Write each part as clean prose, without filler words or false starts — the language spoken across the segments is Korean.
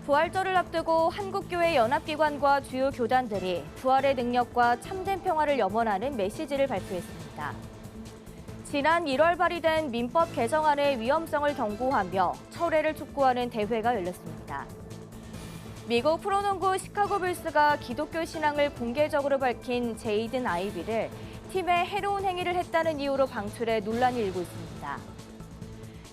부활절을 앞두고 한국교회 연합기관과 주요 교단들이 부활의 능력과 참된 평화를 염원하는 메시지를 발표했습니다. 지난 1월 발의된 민법 개정안의 위험성을 경고하며 철회를 촉구하는 대회가 열렸습니다. 미국 프로농구 시카고 불스가 기독교 신앙을 공개적으로 밝힌 제이든 아이비를 팀에 해로운 행위를 했다는 이유로 방출해 논란이 일고 있습니다.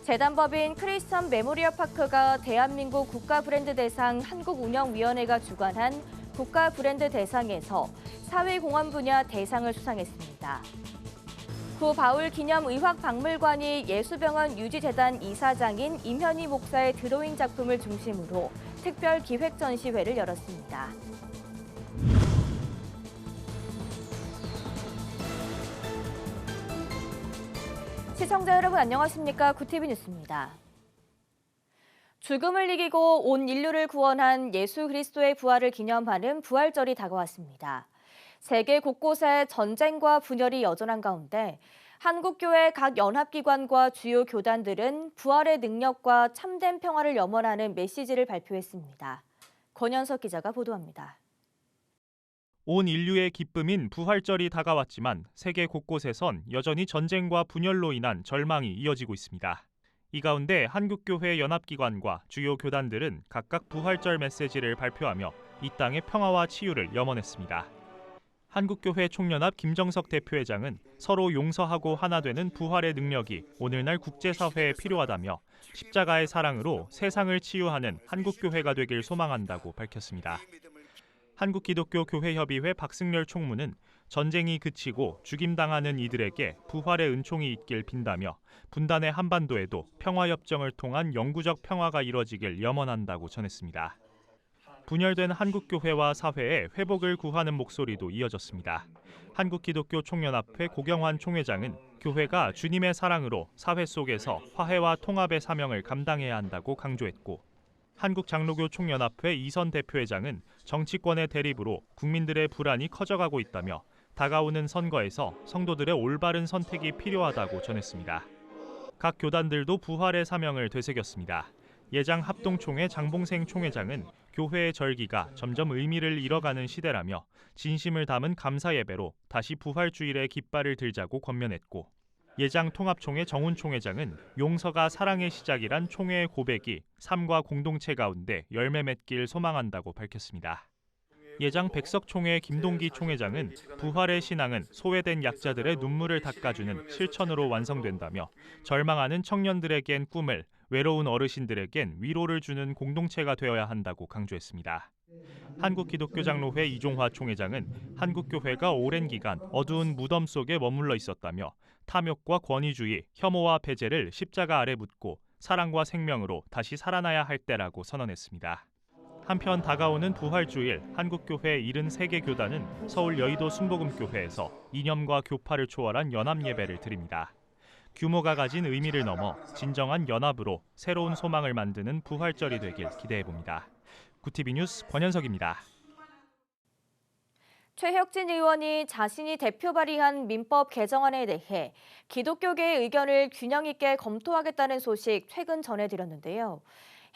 재단법인 크리스천 메모리얼 파크가 대한민국 국가브랜드대상 한국운영위원회가 주관한 국가브랜드 대상에서 사회공헌 분야 대상을 수상했습니다. 구 바울기념의학박물관이 예수병원 유지재단 이사장인 임현희 목사의 드로잉 작품을 중심으로 특별 기획 전시회를 열었습니다. 시청자 여러분 안녕하십니까? 구티비 뉴스입니다. 죽음을 이기고 온 인류를 구원한 예수 그리스도의 부활을 기념하는 부활절이 다가왔습니다. 세계 곳곳에 전쟁과 분열이 여전한 가운데 한국교회 각 연합기관과 주요 교단들은 부활의 능력과 참된 평화를 염원하는 메시지를 발표했습니다. 권현석 기자가 보도합니다. 온 인류의 기쁨인 부활절이 다가왔지만 세계 곳곳에선 여전히 전쟁과 분열로 인한 절망이 이어지고 있습니다. 이 가운데 한국교회 연합기관과 주요 교단들은 각각 부활절 메시지를 발표하며 이 땅의 평화와 치유를 염원했습니다. 한국교회 총연합 김정석 대표회장은 서로 용서하고 하나 되는 부활의 능력이 오늘날 국제사회에 필요하다며 십자가의 사랑으로 세상을 치유하는 한국교회가 되길 소망한다고 밝혔습니다. 한국기독교교회협의회 박승렬 총무는 전쟁이 그치고 죽임당하는 이들에게 부활의 은총이 있길 빈다며 분단의 한반도에도 평화협정을 통한 영구적 평화가 이뤄지길 염원한다고 전했습니다. 분열된 한국교회와 사회의 회복을 구하는 목소리도 이어졌습니다. 한국기독교 총연합회 고경환 총회장은 교회가 주님의 사랑으로 사회 속에서 화해와 통합의 사명을 감당해야 한다고 강조했고, 한국장로교 총연합회 이선 대표회장은 정치권의 대립으로 국민들의 불안이 커져가고 있다며 다가오는 선거에서 성도들의 올바른 선택이 필요하다고 전했습니다. 각 교단들도 부활의 사명을 되새겼습니다. 예장 합동총회 장봉생 총회장은 교회의 절기가 점점 의미를 잃어가는 시대라며 진심을 담은 감사 예배로 다시 부활주일의 깃발을 들자고 권면했고, 예장 통합총회 정훈 총회장은 용서가 사랑의 시작이란 총회의 고백이 삶과 공동체 가운데 열매 맺길 소망한다고 밝혔습니다. 예장 백석총회 김동기 총회장은 부활의 신앙은 소외된 약자들의 눈물을 닦아주는 실천으로 완성된다며 절망하는 청년들에겐 꿈을, 외로운 어르신들에겐 위로를 주는 공동체가 되어야 한다고 강조했습니다. 한국기독교장로회 이종화 총회장은 한국교회가 오랜 기간 어두운 무덤 속에 머물러 있었다며 탐욕과 권위주의, 혐오와 배제를 십자가 아래 묻고 사랑과 생명으로 다시 살아나야 할 때라고 선언했습니다. 한편 다가오는 부활주일 한국교회 73개 교단은 서울 여의도 순복음교회에서 이념과 교파를 초월한 연합예배를 드립니다. 규모가 가진 의미를 넘어 진정한 연합으로 새로운 소망을 만드는 부활절이 되길 기대해봅니다. 구티비 뉴스 권현석입니다. 최혁진 의원이 자신이 대표 발의한 민법 개정안에 대해 기독교계의 의견을 균형 있게 검토하겠다는 소식 최근 전해드렸는데요.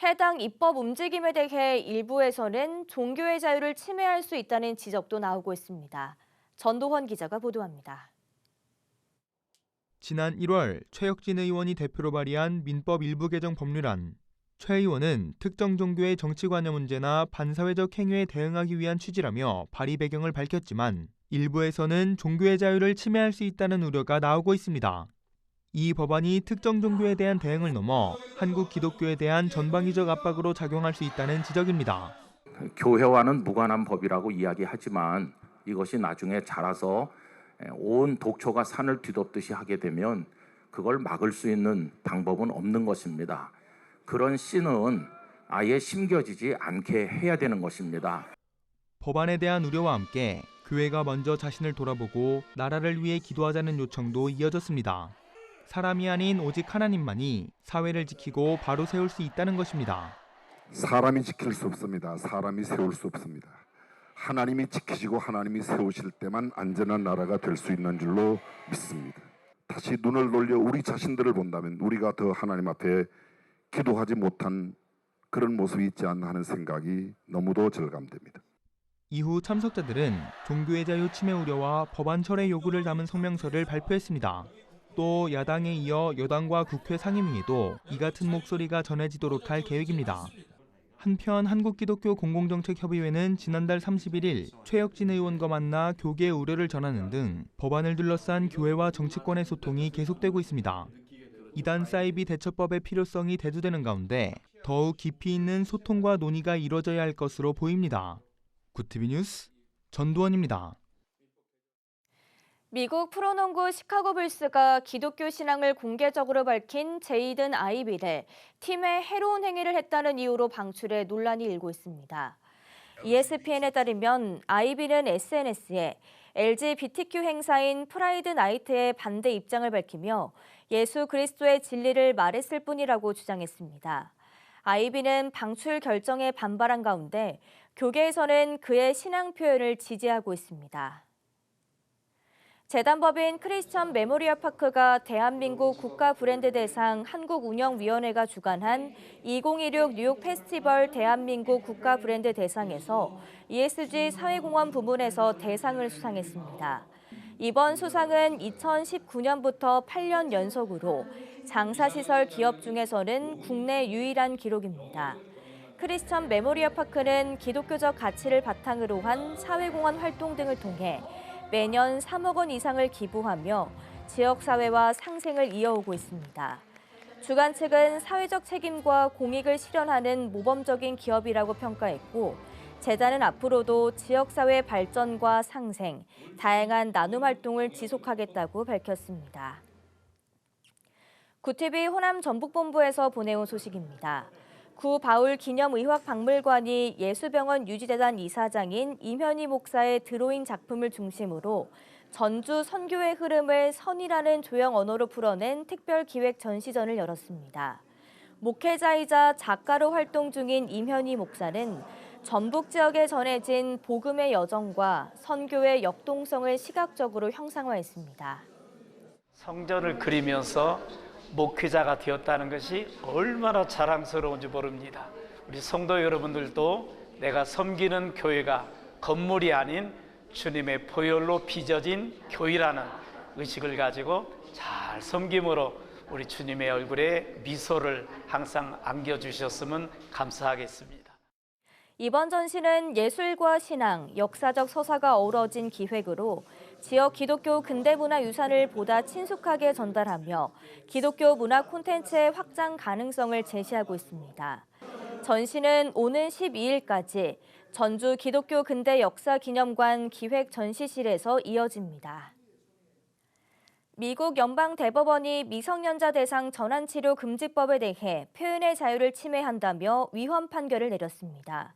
해당 입법 움직임에 대해 일부에서는 종교의 자유를 침해할 수 있다는 지적도 나오고 있습니다. 전도헌 기자가 보도합니다. 지난 1월 최혁진 의원이 대표로 발의한 민법 일부 개정 법률안. 최 의원은 특정 종교의 정치관여 문제나 반사회적 행위에 대응하기 위한 취지라며 발의 배경을 밝혔지만 일부에서는 종교의 자유를 침해할 수 있다는 우려가 나오고 있습니다. 이 법안이 특정 종교에 대한 대응을 넘어 한국 기독교에 대한 전방위적 압박으로 작용할 수 있다는 지적입니다. 교회와는 무관한 법이라고 이야기하지만 이것이 나중에 자라서 온 독초가 산을 뒤덮듯이 하게 되면 그걸 막을 수 있는 방법은 없는 것입니다. 그런 씨는 아예 심겨지지 않게 해야 되는 것입니다. 법안에 대한 우려와 함께 교회가 먼저 자신을 돌아보고 나라를 위해 기도하자는 요청도 이어졌습니다. 사람이 아닌 오직 하나님만이 사회를 지키고 바로 세울 수 있다는 것입니다. 사람이 지킬 수 없습니다. 사람이 세울 수 없습니다. 하나님이 지키시고 하나님이 세우실 때만 안전한 나라가 될 수 있는 줄로 믿습니다. 다시 눈을 돌려 우리 자신들을 본다면 우리가 더 하나님 앞에 기도하지 못한 그런 모습이 있지 않나 하는 생각이 너무도 절감됩니다. 이후 참석자들은 종교의 자유 침해 우려와 법안 철회 요구를 담은 성명서를 발표했습니다. 또 야당에 이어 여당과 국회 상임위에도 이 같은 목소리가 전해지도록 할 계획입니다. 한편 한국기독교공공정책협의회는 지난달 31일 최혁진 의원과 만나 교계 우려를 전하는 등 법안을 둘러싼 교회와 정치권의 소통이 계속되고 있습니다. 이단 사이비 대처법의 필요성이 대두되는 가운데 더욱 깊이 있는 소통과 논의가 이뤄져야 할 것으로 보입니다. 구티비 뉴스 전두원입니다. 미국 프로농구 시카고 불스가 기독교 신앙을 공개적으로 밝힌 제이든 아이비를 팀에 해로운 행위를 했다는 이유로 방출해 논란이 일고 있습니다. ESPN에 따르면 아이비는 SNS에 LGBTQ 행사인 프라이드 나이트의 반대 입장을 밝히며 예수 그리스도의 진리를 말했을 뿐이라고 주장했습니다. 아이비는 방출 결정에 반발한 가운데 교계에서는 그의 신앙 표현을 지지하고 있습니다. 재단법인 크리스천 메모리얼 파크가 대한민국 국가 브랜드 대상 한국운영위원회가 주관한 2016 뉴욕 페스티벌 대한민국 국가 브랜드 대상에서 ESG 사회공헌 부문에서 대상을 수상했습니다. 이번 수상은 2019년부터 8년 연속으로 장사시설 기업 중에서는 국내 유일한 기록입니다. 크리스천 메모리얼 파크는 기독교적 가치를 바탕으로 한 사회공헌 활동 등을 통해 매년 3억 원 이상을 기부하며 지역사회와 상생을 이어오고 있습니다. 주관 측은 사회적 책임과 공익을 실현하는 모범적인 기업이라고 평가했고, 재단은 앞으로도 지역사회 발전과 상생, 다양한 나눔 활동을 지속하겠다고 밝혔습니다. 구티비 호남 전북본부에서 보내온 소식입니다. 구 바울 기념의학박물관이 예수병원 유지재단 이사장인 임현희 목사의 드로잉 작품을 중심으로 전주 선교의 흐름을 선이라는 조형 언어로 풀어낸 특별기획 전시전을 열었습니다. 목회자이자 작가로 활동 중인 임현희 목사는 전북 지역에 전해진 복음의 여정과 선교의 역동성을 시각적으로 형상화했습니다. 성전을 그리면서 목회자가 되었다는 것이 얼마나 자랑스러운지 모릅니다. 우리 성도 여러분들도 내가 섬기는 교회가 건물이 아닌 주님의 보혈로 빚어진 교회라는 의식을 가지고 잘 섬김으로 우리 주님의 얼굴에 미소를 항상 안겨주셨으면 감사하겠습니다. 이번 전시는 예술과 신앙, 역사적 서사가 어우러진 기획으로 지역 기독교 근대문화 유산을 보다 친숙하게 전달하며 기독교 문화 콘텐츠의 확장 가능성을 제시하고 있습니다. 전시는 오는 12일까지 전주 기독교 근대 역사기념관 기획 전시실에서 이어집니다. 미국 연방대법원이 미성년자 대상 전환치료 금지법에 대해 표현의 자유를 침해한다며 위헌 판결을 내렸습니다.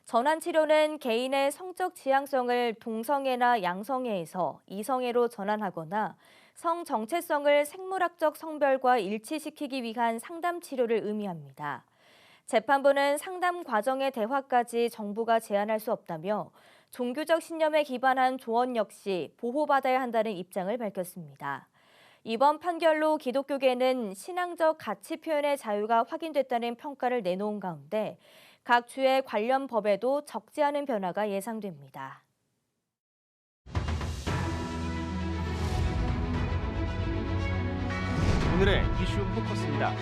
전환치료는 개인의 성적 지향성을 동성애나 양성애에서 이성애로 전환하거나 성 정체성을 생물학적 성별과 일치시키기 위한 상담 치료를 의미합니다. 재판부는 상담 과정의 대화까지 정부가 제한할 수 없다며 종교적 신념에 기반한 조언 역시 보호받아야 한다는 입장을 밝혔습니다. 이번 판결로 기독교계는 신앙적 가치 표현의 자유가 확인됐다는 평가를 내놓은 가운데 각 주의 관련 법에도 적지 않은 변화가 예상됩니다. 오늘의 이슈 포커스입니다.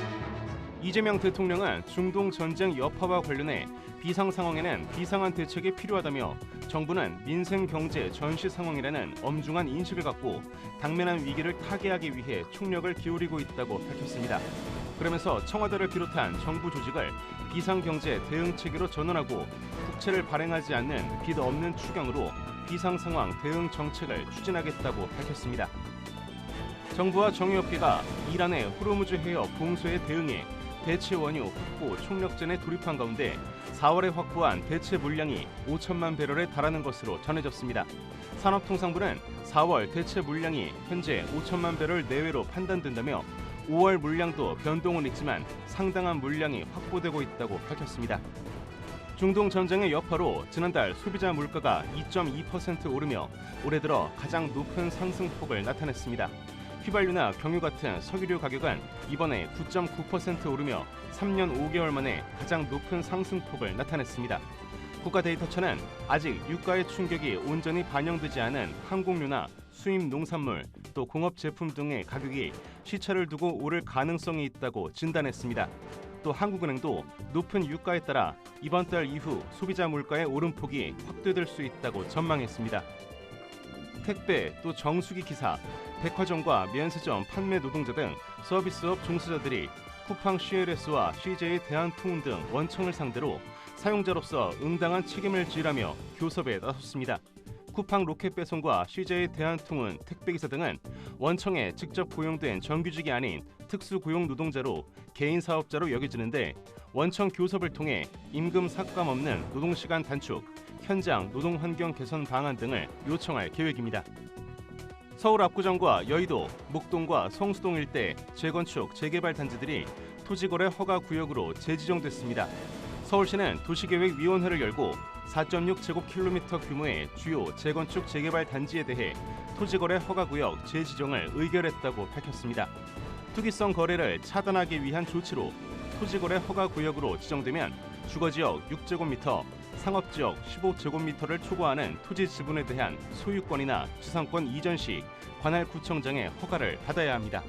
이재명 대통령은 중동 전쟁 여파와 관련해 비상 상황에는 비상한 대책이 필요하다며 정부는 민생 경제 전시 상황이라는 엄중한 인식을 갖고 당면한 위기를 타개하기 위해 총력을 기울이고 있다고 밝혔습니다. 그러면서 청와대를 비롯한 정부 조직을 비상경제 대응 체계로 전환하고 국채를 발행하지 않는 빚 없는 추경으로 비상상황 대응 정책을 추진하겠다고 밝혔습니다. 정부와 정유업계가 이란의 호르무즈 해협 봉쇄에 대응해 대체 원유 확보 총력전에 돌입한 가운데 4월에 확보한 대체 물량이 5천만 배럴에 달하는 것으로 전해졌습니다. 산업통상부는 4월 대체 물량이 현재 5천만 배럴 내외로 판단된다며 5월 물량도 변동은 있지만 상당한 물량이 확보되고 있다고 밝혔습니다. 중동 전쟁의 여파로 지난달 소비자 물가가 2.2% 오르며 올해 들어 가장 높은 상승폭을 나타냈습니다. 휘발유나 경유 같은 석유류 가격은 이번에 9.9% 오르며 3년 5개월 만에 가장 높은 상승폭을 나타냈습니다. 국가데이터처는 아직 유가의 충격이 온전히 반영되지 않은 항공유나 수입 농산물, 또 공업 제품 등의 가격이 시차를 두고 오를 가능성이 있다고 진단했습니다. 또 한국은행도 높은 유가에 따라 이번 달 이후 소비자 물가의 오름폭이 확대될 수 있다고 전망했습니다. 택배, 또 정수기 기사, 백화점과 면세점 판매 노동자 등 서비스업 종사자들이 쿠팡 CLS와 CJ 대한통운 등 원청을 상대로 사용자로서 응당한 책임을 지라며 교섭에 나섰습니다. 쿠팡 로켓 배송과 CJ 대한통운 택배기사 등은 원청에 직접 고용된 정규직이 아닌 특수 고용 노동자로 개인 사업자로 여겨지는데 원청 교섭을 통해 임금 삭감 없는 노동시간 단축, 현장 노동 환경 개선 방안 등을 요청할 계획입니다. 서울 압구정과 여의도, 목동과 성수동 일대 재건축, 재개발 단지들이 토지거래 허가 구역으로 재지정됐습니다. 서울시는 도시계획위원회를 열고 4.6제곱킬로미터 규모의 주요 재건축, 재개발 단지에 대해 토지거래 허가구역 재지정을 의결했다고 밝혔습니다. 투기성 거래를 차단하기 위한 조치로 토지거래 허가구역으로 지정되면 주거지역 6제곱미터, 상업지역 15제곱미터를 초과하는 토지 지분에 대한 소유권이나 지상권 이전 시 관할 구청장의 허가를 받아야 합니다.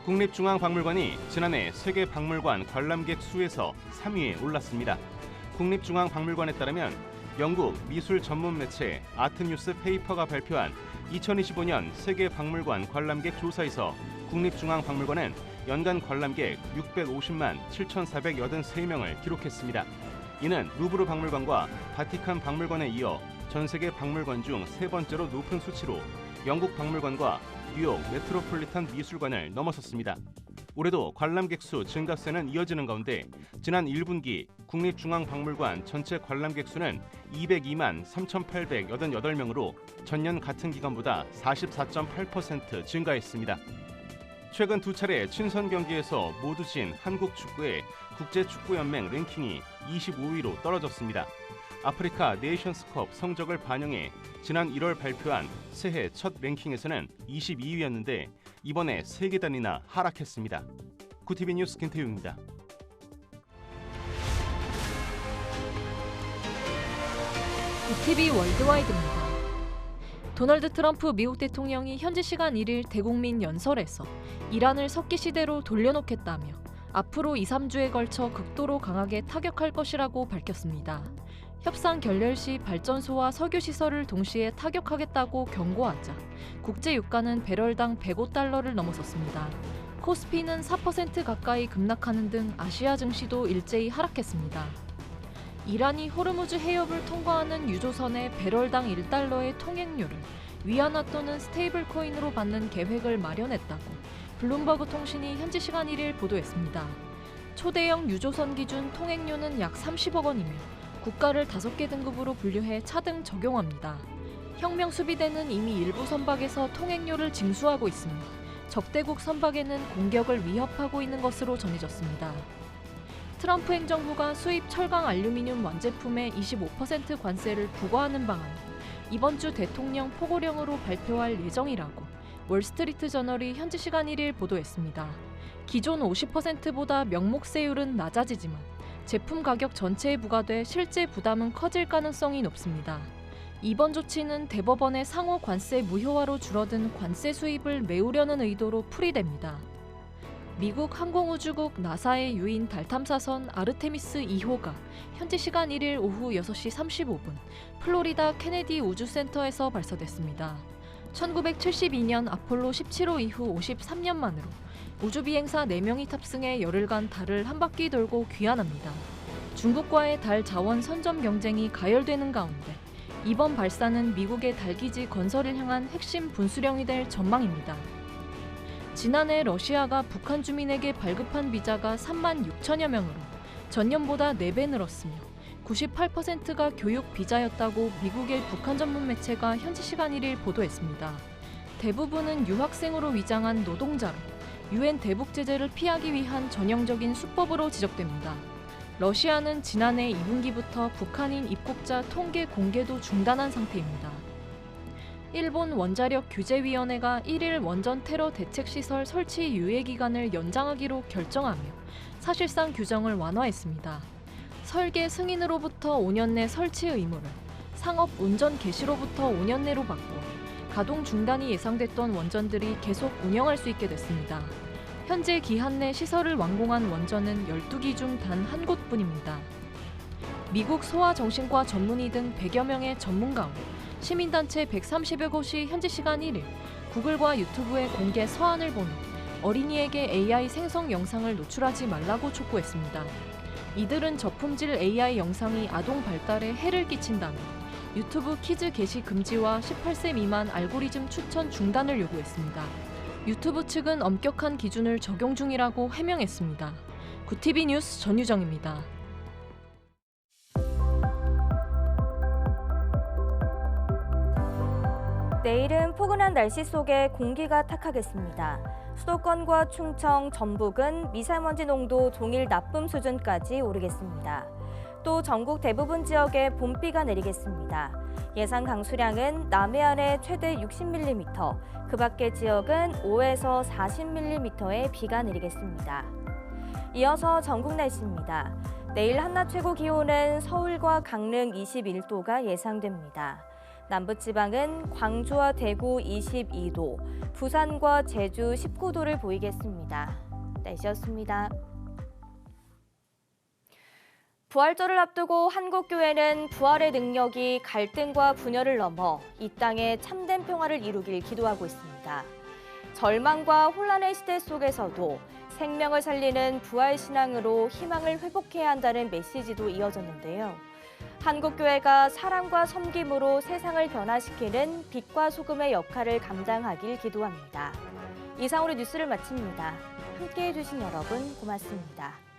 국립중앙박물관이 지난해 세계 박물관 관람객 수에서 3위에 올랐습니다. 국립중앙박물관에 따르면 영국 미술 전문 매체 아트뉴스 페이퍼가 발표한 2025년 세계 박물관 관람객 조사에서 국립중앙박물관은 연간 관람객 650만 7,483명을 기록했습니다. 이는 루브르 박물관과 바티칸 박물관에 이어 전 세계 박물관 중 세 번째로 높은 수치로 영국 박물관과 뉴욕 메트로폴리탄 미술관을 넘어섰습니다. 올해도 관람객 수 증가세는 이어지는 가운데 지난 1분기 국립중앙박물관 전체 관람객 수는 202만 3,888명으로 전년 같은 기간보다 44.8% 증가했습니다. 최근 두 차례 친선 경기에서 모두 진 한국 축구의 국제축구연맹 랭킹이 25위로 떨어졌습니다. 아프리카 네이션스컵 성적을 반영해 지난 1월 발표한 새해 첫 랭킹에서는 22위였는데 이번에 3계단이나 하락했습니다. 구티비 뉴스 김태웅입니다. 구티비 월드와이드입니다. 도널드 트럼프 미국 대통령이 현지 시간 1일 대국민 연설에서 이란을 석기 시대로 돌려놓겠다며 앞으로 2-3주에 걸쳐 극도로 강하게 타격할 것이라고 밝혔습니다. 협상 결렬 시 발전소와 석유 시설을 동시에 타격하겠다고 경고하자 국제 유가는 배럴당 $105를 넘어섰습니다. 코스피는 4% 가까이 급락하는 등 아시아 증시도 일제히 하락했습니다. 이란이 호르무즈 해협을 통과하는 유조선의 배럴당 $1의 통행료를 위안화 또는 스테이블 코인으로 받는 계획을 마련했다고 블룸버그 통신이 현지 시간 1일 보도했습니다. 초대형 유조선 기준 통행료는 약 30억 원이며 국가를 5개 등급으로 분류해 차등 적용합니다. 혁명 수비대는 이미 일부 선박에서 통행료를 징수하고 있으며 적대국 선박에는 공격을 위협하고 있는 것으로 전해졌습니다. 트럼프 행정부가 수입 철강 알루미늄 완제품에 25% 관세를 부과하는 방안을 이번 주 대통령 포고령으로 발표할 예정이라고 월스트리트 저널이 현지 시간 1일 보도했습니다. 기존 50%보다 명목세율은 낮아지지만 제품 가격 전체에 부과돼 실제 부담은 커질 가능성이 높습니다. 이번 조치는 대법원의 상호 관세 무효화로 줄어든 관세 수입을 메우려는 의도로 풀이됩니다. 미국 항공우주국 나사의 유인 달 탐사선 아르테미스 2호가 현지 시간 1일 오후 6시 35분 플로리다 케네디 우주센터에서 발사됐습니다. 1972년 아폴로 17호 이후 53년 만으로 우주비행사 4명이 탑승해 열흘간 달을 한 바퀴 돌고 귀환합니다. 중국과의 달 자원 선점 경쟁이 가열되는 가운데 이번 발사는 미국의 달기지 건설을 향한 핵심 분수령이 될 전망입니다. 지난해 러시아가 북한 주민에게 발급한 비자가 3만 6천여 명으로 전년보다 4배 늘었으며 98%가 교육 비자였다고 미국의 북한 전문 매체가 현지 시간 1일 보도했습니다. 대부분은 유학생으로 위장한 노동자로 유엔 대북 제재를 피하기 위한 전형적인 수법으로 지적됩니다. 러시아는 지난해 2분기부터 북한인 입국자 통계 공개도 중단한 상태입니다. 일본 원자력 규제위원회가 1일 원전 테러 대책 시설 설치 유예 기간을 연장하기로 결정하며 사실상 규정을 완화했습니다. 설계 승인으로부터 5년 내 설치 의무를 상업 운전 개시로부터 5년 내로 바꿔 가동 중단이 예상됐던 원전들이 계속 운영할 수 있게 됐습니다. 현재 기한 내 시설을 완공한 원전은 12기 중 단 한 곳뿐입니다. 미국 소아정신과 전문의 등 100여 명의 전문가와 시민단체 130여 곳이 현지 시간 1일 구글과 유튜브에 공개 서한을 보내 어린이에게 AI 생성 영상을 노출하지 말라고 촉구했습니다. 이들은 저품질 AI 영상이 아동 발달에 해를 끼친다며 유튜브 키즈 게시 금지와 18세 미만 알고리즘 추천 중단을 요구했습니다. 유튜브 측은 엄격한 기준을 적용 중이라고 해명했습니다. 구TV 뉴스 전유정입니다. 내일은 포근한 날씨 속에 공기가 탁하겠습니다. 수도권과 충청, 전북은 미세먼지 농도 동일 나쁨 수준까지 오르겠습니다. 또 전국 대부분 지역에 봄비가 내리겠습니다. 예상 강수량은 남해안에 최대 60mm, 그 밖의 지역은 5에서 40mm의 비가 내리겠습니다. 이어서 전국 날씨입니다. 내일 한낮 최고 기온은 서울과 강릉 21도가 예상됩니다. 남부지방은 광주와 대구 22도, 부산과 제주 19도를 보이겠습니다. 날씨였습니다. 부활절을 앞두고 한국교회는 부활의 능력이 갈등과 분열을 넘어 이 땅에 참된 평화를 이루길 기도하고 있습니다. 절망과 혼란의 시대 속에서도 생명을 살리는 부활신앙으로 희망을 회복해야 한다는 메시지도 이어졌는데요. 한국교회가 사랑과 섬김으로 세상을 변화시키는 빛과 소금의 역할을 감당하길 기도합니다. 이상으로 뉴스를 마칩니다. 함께해 주신 여러분 고맙습니다.